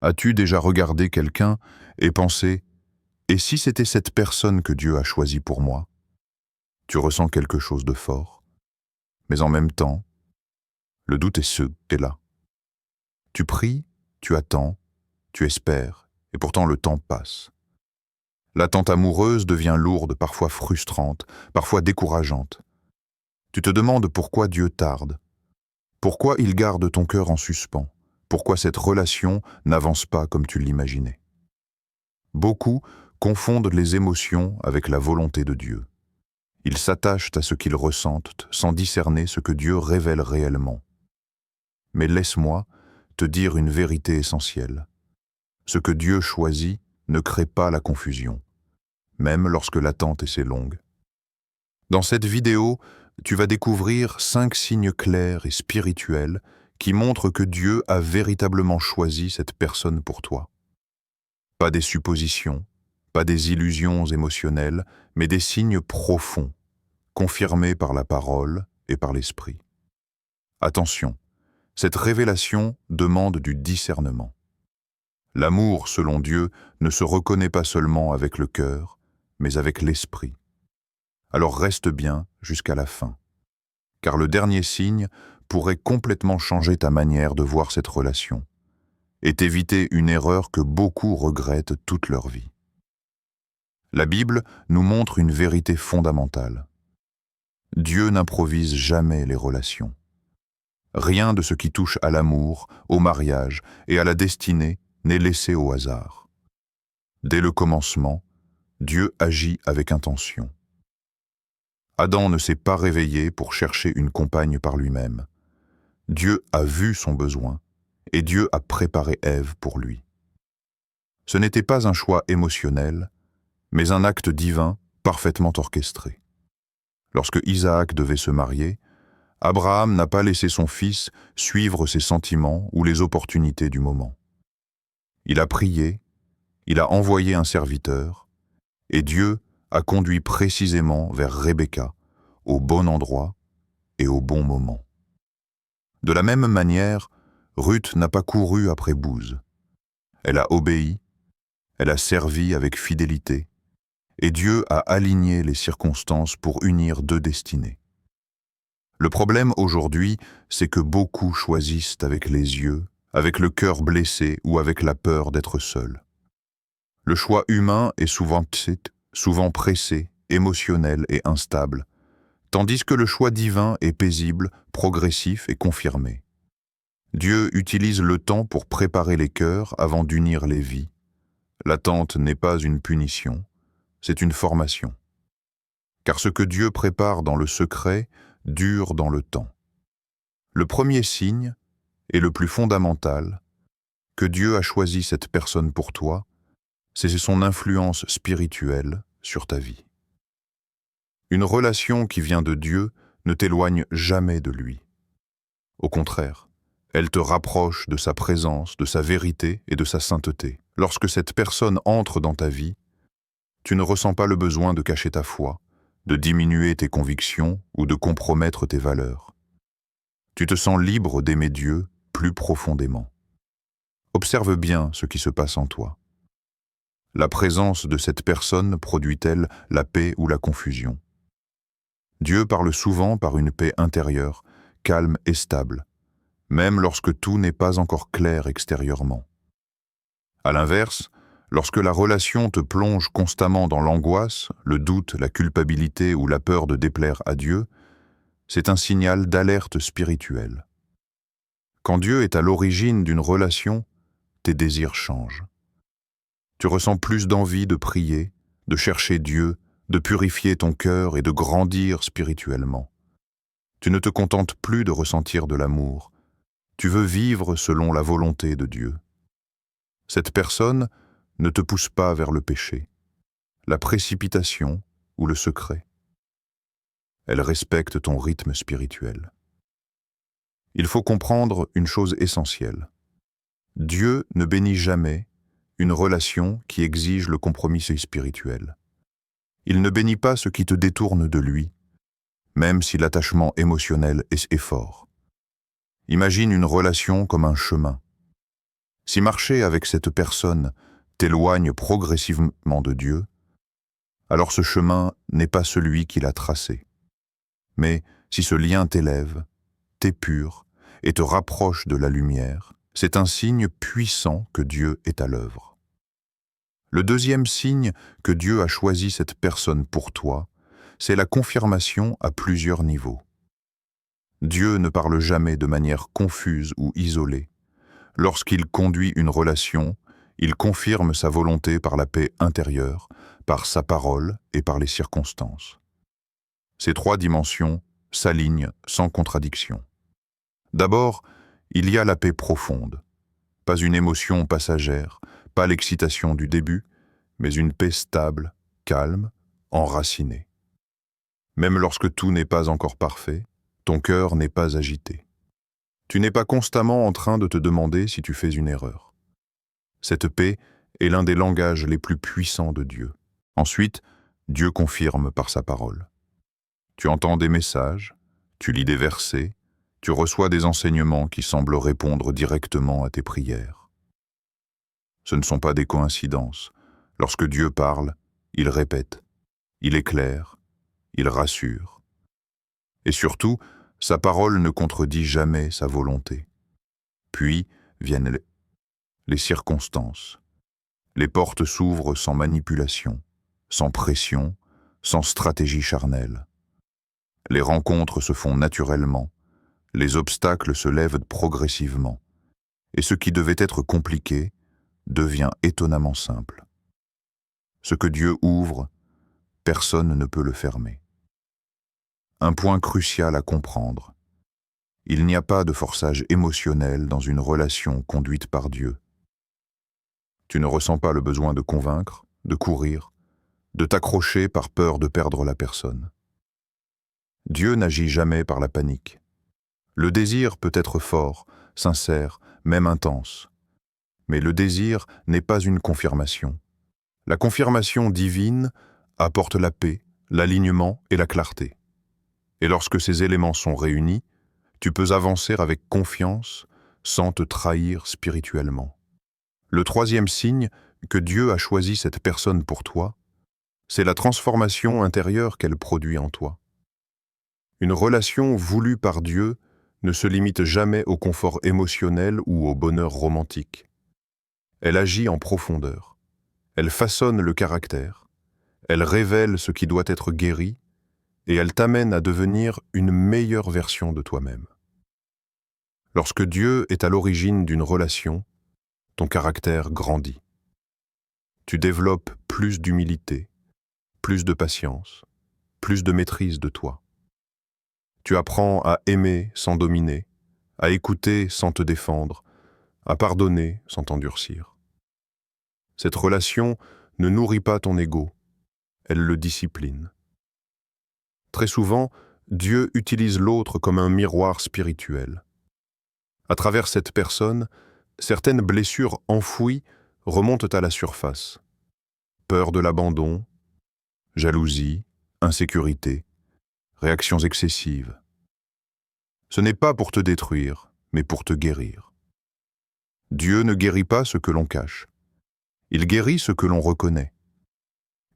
As-tu déjà regardé quelqu'un et pensé « Et si c'était cette personne que Dieu a choisie pour moi ?» Tu ressens quelque chose de fort, mais en même temps, le doute est là. Tu pries, tu attends, tu espères, et pourtant le temps passe. L'attente amoureuse devient lourde, parfois frustrante, parfois décourageante. Tu te demandes pourquoi Dieu tarde, pourquoi il garde ton cœur en suspens, pourquoi cette relation n'avance pas comme tu l'imaginais. Beaucoup confondent les émotions avec la volonté de Dieu. Ils s'attachent à ce qu'ils ressentent sans discerner ce que Dieu révèle réellement. Mais laisse-moi te dire une vérité essentielle. Ce que Dieu choisit ne crée pas la confusion, même lorsque l'attente est longue. Dans cette vidéo, tu vas découvrir 5 signes clairs et spirituels qui montrent que Dieu a véritablement choisi cette personne pour toi. Pas des suppositions, pas des illusions émotionnelles, mais des signes profonds, confirmés par la parole et par l'esprit. Attention, cette révélation demande du discernement. L'amour, selon Dieu, ne se reconnaît pas seulement avec le cœur, mais avec l'esprit. Alors reste bien jusqu'à la fin, car le dernier signe pourrait complètement changer ta manière de voir cette relation et t'éviter une erreur que beaucoup regrettent toute leur vie. La Bible nous montre une vérité fondamentale. Dieu n'improvise jamais les relations. Rien de ce qui touche à l'amour, au mariage et à la destinée n'est laissé au hasard. Dès le commencement, Dieu agit avec intention. Adam ne s'est pas réveillé pour chercher une compagne par lui-même. Dieu a vu son besoin et Dieu a préparé Ève pour lui. Ce n'était pas un choix émotionnel, mais un acte divin parfaitement orchestré. Lorsque Isaac devait se marier, Abraham n'a pas laissé son fils suivre ses sentiments ou les opportunités du moment. Il a prié, il a envoyé un serviteur, et Dieu a conduit précisément vers Rebecca, au bon endroit et au bon moment. De la même manière, Ruth n'a pas couru après Bouze. Elle a obéi, elle a servi avec fidélité, et Dieu a aligné les circonstances pour unir 2 destinées. Le problème aujourd'hui, c'est que beaucoup choisissent avec les yeux, avec le cœur blessé ou avec la peur d'être seul. Le choix humain est souvent pressé, émotionnel et instable, tandis que le choix divin est paisible, progressif et confirmé. Dieu utilise le temps pour préparer les cœurs avant d'unir les vies. L'attente n'est pas une punition, c'est une formation. Car ce que Dieu prépare dans le secret dure dans le temps. Le premier signe, et le plus fondamental, que Dieu a choisi cette personne pour toi, c'est son influence spirituelle sur ta vie. Une relation qui vient de Dieu ne t'éloigne jamais de lui. Au contraire, elle te rapproche de sa présence, de sa vérité et de sa sainteté. Lorsque cette personne entre dans ta vie, tu ne ressens pas le besoin de cacher ta foi, de diminuer tes convictions ou de compromettre tes valeurs. Tu te sens libre d'aimer Dieu plus profondément. Observe bien ce qui se passe en toi. La présence de cette personne produit-elle la paix ou la confusion? Dieu parle souvent par une paix intérieure, calme et stable, même lorsque tout n'est pas encore clair extérieurement. À l'inverse, lorsque la relation te plonge constamment dans l'angoisse, le doute, la culpabilité ou la peur de déplaire à Dieu, c'est un signal d'alerte spirituelle. Quand Dieu est à l'origine d'une relation, tes désirs changent. Tu ressens plus d'envie de prier, de chercher Dieu, de purifier ton cœur et de grandir spirituellement. Tu ne te contentes plus de ressentir de l'amour. Tu veux vivre selon la volonté de Dieu. Cette personne ne te pousse pas vers le péché, la précipitation ou le secret. Elle respecte ton rythme spirituel. Il faut comprendre une chose essentielle. Dieu ne bénit jamais une relation qui exige le compromis spirituel. Il ne bénit pas ce qui te détourne de lui, même si l'attachement émotionnel est fort. Imagine une relation comme un chemin. Si marcher avec cette personne t'éloigne progressivement de Dieu, alors ce chemin n'est pas celui qu'il a tracé. Mais si ce lien t'élève, t'épure et te rapproche de la lumière, c'est un signe puissant que Dieu est à l'œuvre. Le deuxième signe que Dieu a choisi cette personne pour toi, c'est la confirmation à plusieurs niveaux. Dieu ne parle jamais de manière confuse ou isolée. Lorsqu'il conduit une relation, il confirme sa volonté par la paix intérieure, par sa parole et par les circonstances. Ces trois dimensions s'alignent sans contradiction. D'abord, il y a la paix profonde. Pas une émotion passagère, pas l'excitation du début, mais une paix stable, calme, enracinée. Même lorsque tout n'est pas encore parfait, ton cœur n'est pas agité. Tu n'es pas constamment en train de te demander si tu fais une erreur. Cette paix est l'un des langages les plus puissants de Dieu. Ensuite, Dieu confirme par sa parole. Tu entends des messages, tu lis des versets, tu reçois des enseignements qui semblent répondre directement à tes prières. Ce ne sont pas des coïncidences. Lorsque Dieu parle, il répète, il éclaire, il rassure. Et surtout, sa parole ne contredit jamais sa volonté. Puis viennent les circonstances. Les portes s'ouvrent sans manipulation, sans pression, sans stratégie charnelle. Les rencontres se font naturellement, les obstacles se lèvent progressivement, et ce qui devait être compliqué devient étonnamment simple. Ce que Dieu ouvre, personne ne peut le fermer. Un point crucial à comprendre. Il n'y a pas de forçage émotionnel dans une relation conduite par Dieu. Tu ne ressens pas le besoin de convaincre, de courir, de t'accrocher par peur de perdre la personne. Dieu n'agit jamais par la panique. Le désir peut être fort, sincère, même intense. Mais le désir n'est pas une confirmation. La confirmation divine apporte la paix, l'alignement et la clarté. Et lorsque ces éléments sont réunis, tu peux avancer avec confiance sans te trahir spirituellement. Le troisième signe que Dieu a choisi cette personne pour toi, c'est la transformation intérieure qu'elle produit en toi. Une relation voulue par Dieu ne se limite jamais au confort émotionnel ou au bonheur romantique. Elle agit en profondeur. Elle façonne le caractère. Elle révèle ce qui doit être guéri et elle t'amène à devenir une meilleure version de toi-même. Lorsque Dieu est à l'origine d'une relation, ton caractère grandit. Tu développes plus d'humilité, plus de patience, plus de maîtrise de toi. Tu apprends à aimer sans dominer, à écouter sans te défendre, à pardonner sans t'endurcir. Cette relation ne nourrit pas ton ego, elle le discipline. Très souvent, Dieu utilise l'autre comme un miroir spirituel. À travers cette personne, certaines blessures enfouies remontent à la surface. Peur de l'abandon, jalousie, insécurité, réactions excessives. Ce n'est pas pour te détruire, mais pour te guérir. Dieu ne guérit pas ce que l'on cache. Il guérit ce que l'on reconnaît.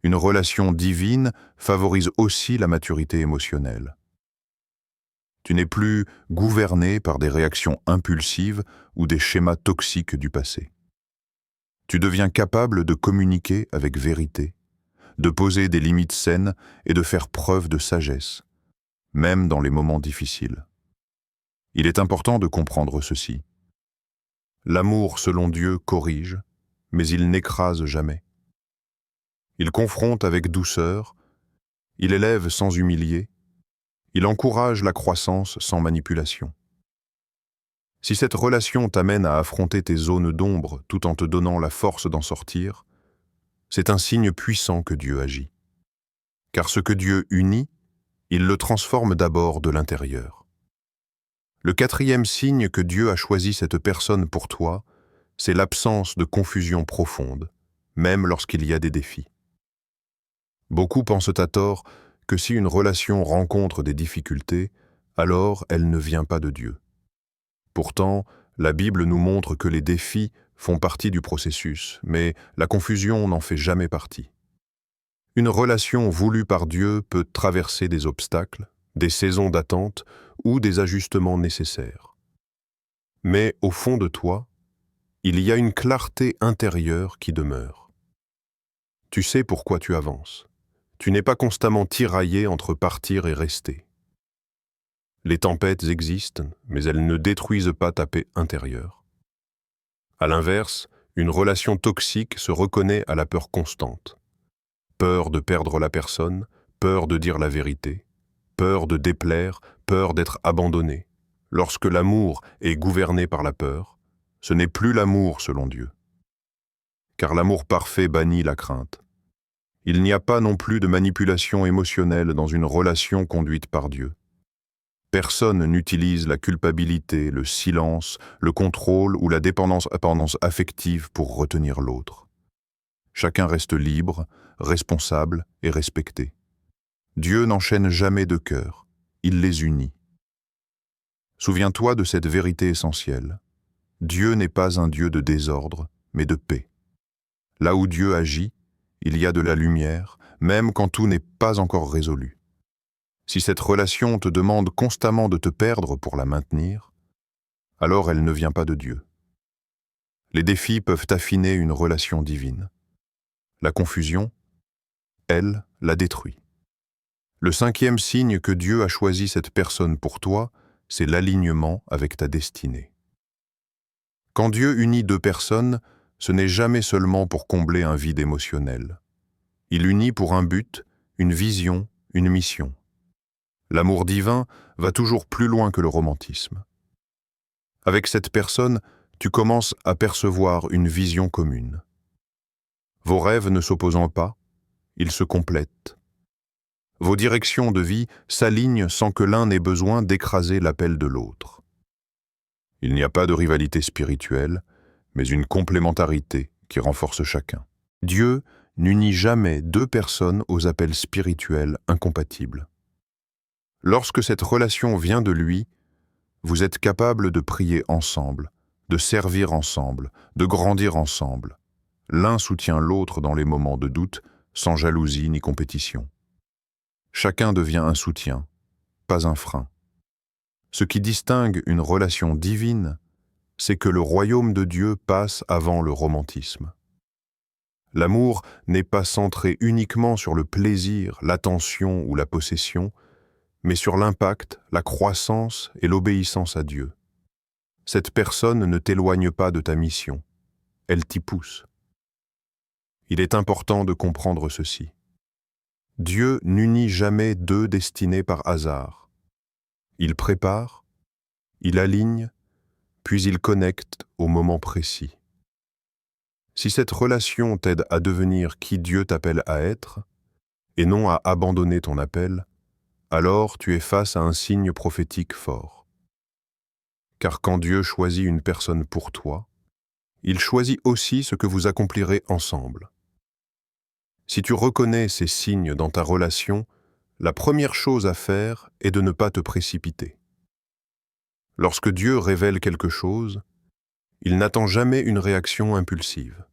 Une relation divine favorise aussi la maturité émotionnelle. Tu n'es plus gouverné par des réactions impulsives ou des schémas toxiques du passé. Tu deviens capable de communiquer avec vérité, de poser des limites saines et de faire preuve de sagesse, même dans les moments difficiles. Il est important de comprendre ceci. L'amour selon Dieu corrige, mais il n'écrase jamais. Il confronte avec douceur, il élève sans humilier, il encourage la croissance sans manipulation. Si cette relation t'amène à affronter tes zones d'ombre tout en te donnant la force d'en sortir, c'est un signe puissant que Dieu agit. Car ce que Dieu unit, il le transforme d'abord de l'intérieur. Le quatrième signe que Dieu a choisi cette personne pour toi, c'est l'absence de confusion profonde, même lorsqu'il y a des défis. Beaucoup pensent à tort que si une relation rencontre des difficultés, alors elle ne vient pas de Dieu. Pourtant, la Bible nous montre que les défis font partie du processus, mais la confusion n'en fait jamais partie. Une relation voulue par Dieu peut traverser des obstacles, des saisons d'attente ou des ajustements nécessaires. Mais au fond de toi, il y a une clarté intérieure qui demeure. Tu sais pourquoi tu avances. Tu n'es pas constamment tiraillé entre partir et rester. Les tempêtes existent, mais elles ne détruisent pas ta paix intérieure. À l'inverse, une relation toxique se reconnaît à la peur constante. Peur de perdre la personne, peur de dire la vérité, peur de déplaire, peur d'être abandonné. Lorsque l'amour est gouverné par la peur, ce n'est plus l'amour selon Dieu. Car l'amour parfait bannit la crainte. Il n'y a pas non plus de manipulation émotionnelle dans une relation conduite par Dieu. Personne n'utilise la culpabilité, le silence, le contrôle ou la dépendance affective pour retenir l'autre. Chacun reste libre, responsable et respecté. Dieu n'enchaîne jamais deux cœurs, il les unit. Souviens-toi de cette vérité essentielle. Dieu n'est pas un Dieu de désordre, mais de paix. Là où Dieu agit, il y a de la lumière, même quand tout n'est pas encore résolu. Si cette relation te demande constamment de te perdre pour la maintenir, alors elle ne vient pas de Dieu. Les défis peuvent affiner une relation divine. La confusion, elle, la détruit. Le 5e signe que Dieu a choisi cette personne pour toi, c'est l'alignement avec ta destinée. Quand Dieu unit deux personnes, ce n'est jamais seulement pour combler un vide émotionnel. Il unit pour un but, une vision, une mission. L'amour divin va toujours plus loin que le romantisme. Avec cette personne, tu commences à percevoir une vision commune. Vos rêves ne s'opposant pas, ils se complètent. Vos directions de vie s'alignent sans que l'un n'ait besoin d'écraser l'appel de l'autre. Il n'y a pas de rivalité spirituelle, mais une complémentarité qui renforce chacun. Dieu n'unit jamais deux personnes aux appels spirituels incompatibles. Lorsque cette relation vient de lui, vous êtes capable de prier ensemble, de servir ensemble, de grandir ensemble. L'un soutient l'autre dans les moments de doute, sans jalousie ni compétition. Chacun devient un soutien, pas un frein. Ce qui distingue une relation divine, c'est que le royaume de Dieu passe avant le romantisme. L'amour n'est pas centré uniquement sur le plaisir, l'attention ou la possession, mais sur l'impact, la croissance et l'obéissance à Dieu. Cette personne ne t'éloigne pas de ta mission, elle t'y pousse. Il est important de comprendre ceci. Dieu n'unit jamais deux destinées par hasard. Il prépare, il aligne, puis il connecte au moment précis. Si cette relation t'aide à devenir qui Dieu t'appelle à être, et non à abandonner ton appel, alors tu es face à un signe prophétique fort. Car quand Dieu choisit une personne pour toi, il choisit aussi ce que vous accomplirez ensemble. Si tu reconnais ces signes dans ta relation, la première chose à faire est de ne pas te précipiter. Lorsque Dieu révèle quelque chose, il n'attend jamais une réaction impulsive.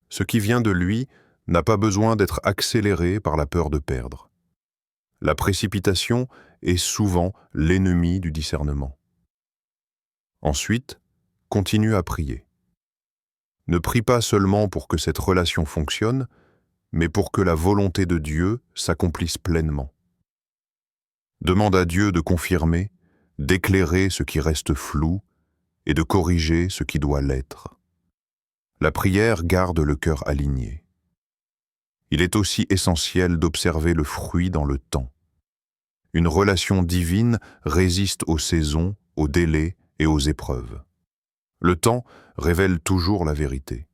Ce qui vient de lui n'a pas besoin d'être accéléré par la peur de perdre. La précipitation est souvent l'ennemi du discernement. Ensuite, continue à prier. Ne prie pas seulement pour que cette relation fonctionne, mais pour que la volonté de Dieu s'accomplisse pleinement. Demande à Dieu de confirmer, d'éclairer ce qui reste flou et de corriger ce qui doit l'être. La prière garde le cœur aligné. Il est aussi essentiel d'observer le fruit dans le temps. Une relation divine résiste aux saisons, aux délais et aux épreuves. Le temps révèle toujours la vérité.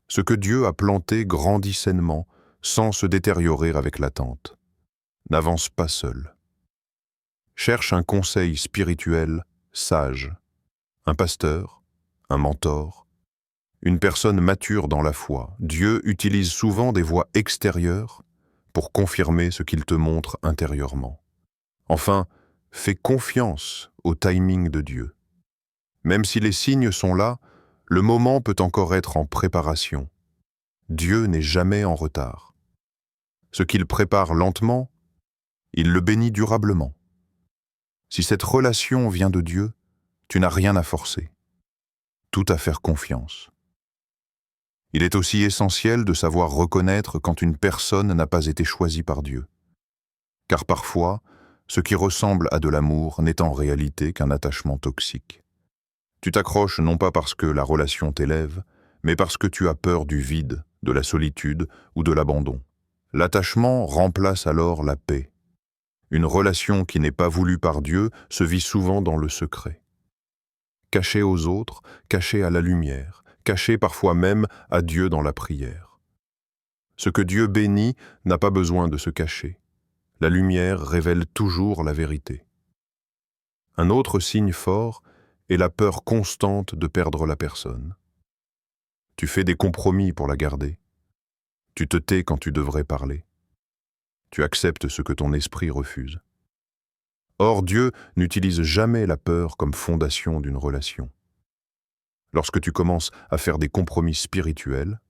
Ce que Dieu a planté grandit sainement, sans se détériorer avec l'attente. N'avance pas seul. Cherche un conseil spirituel sage, un pasteur, un mentor, une personne mature dans la foi. Dieu utilise souvent des voies extérieures pour confirmer ce qu'il te montre intérieurement. Enfin, fais confiance au timing de Dieu. Même si les signes sont là, Le moment peut encore être en préparation. Dieu n'est jamais en retard. Ce qu'il prépare lentement, il le bénit durablement. Si cette relation vient de Dieu, tu n'as rien à forcer, tout à faire confiance. Il est aussi essentiel de savoir reconnaître quand une personne n'a pas été choisie par Dieu. Car parfois, ce qui ressemble à de l'amour n'est en réalité qu'un attachement toxique. Tu t'accroches non pas parce que la relation t'élève, mais parce que tu as peur du vide, de la solitude ou de l'abandon. L'attachement remplace alors la paix. Une relation qui n'est pas voulue par Dieu se vit souvent dans le secret. Cachée aux autres, cachée à la lumière, cachée parfois même à Dieu dans la prière. Ce que Dieu bénit n'a pas besoin de se cacher. La lumière révèle toujours la vérité. Un autre signe fort est la peur constante de perdre la personne. Tu fais des compromis pour la garder. Tu te tais quand tu devrais parler. Tu acceptes ce que ton esprit refuse. Or, Dieu n'utilise jamais la peur comme fondation d'une relation. Lorsque tu commences à faire des compromis spirituels,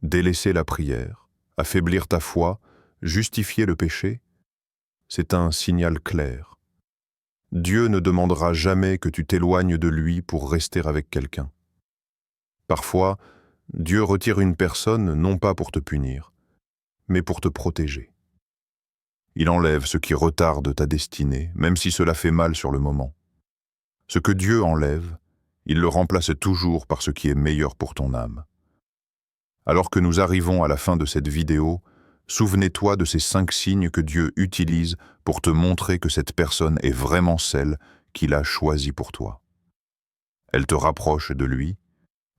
délaisser la prière, affaiblir ta foi, justifier le péché, c'est un signal clair. Dieu ne demandera jamais que tu t'éloignes de lui pour rester avec quelqu'un. Parfois, Dieu retire une personne non pas pour te punir, mais pour te protéger. Il enlève ce qui retarde ta destinée, même si cela fait mal sur le moment. Ce que Dieu enlève, il le remplace toujours par ce qui est meilleur pour ton âme. Alors que nous arrivons à la fin de cette vidéo, souvenez-toi de ces 5 signes que Dieu utilise pour te montrer que cette personne est vraiment celle qu'il a choisie pour toi. Elle te rapproche de lui,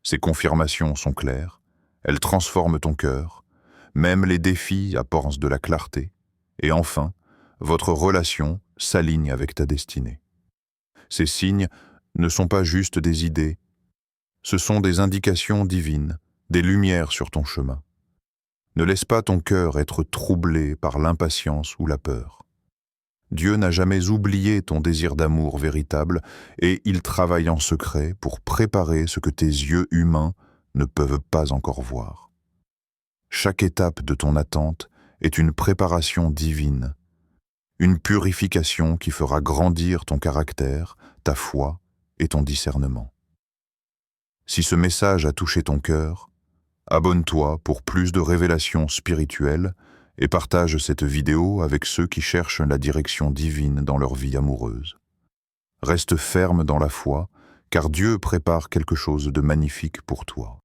ses confirmations sont claires, elles transforment ton cœur, même les défis apportent de la clarté, et enfin, votre relation s'aligne avec ta destinée. Ces signes ne sont pas juste des idées, ce sont des indications divines, des lumières sur ton chemin. Ne laisse pas ton cœur être troublé par l'impatience ou la peur. Dieu n'a jamais oublié ton désir d'amour véritable et il travaille en secret pour préparer ce que tes yeux humains ne peuvent pas encore voir. Chaque étape de ton attente est une préparation divine, une purification qui fera grandir ton caractère, ta foi et ton discernement. Si ce message a touché ton cœur, abonne-toi pour plus de révélations spirituelles et partage cette vidéo avec ceux qui cherchent la direction divine dans leur vie amoureuse. Reste ferme dans la foi, car Dieu prépare quelque chose de magnifique pour toi.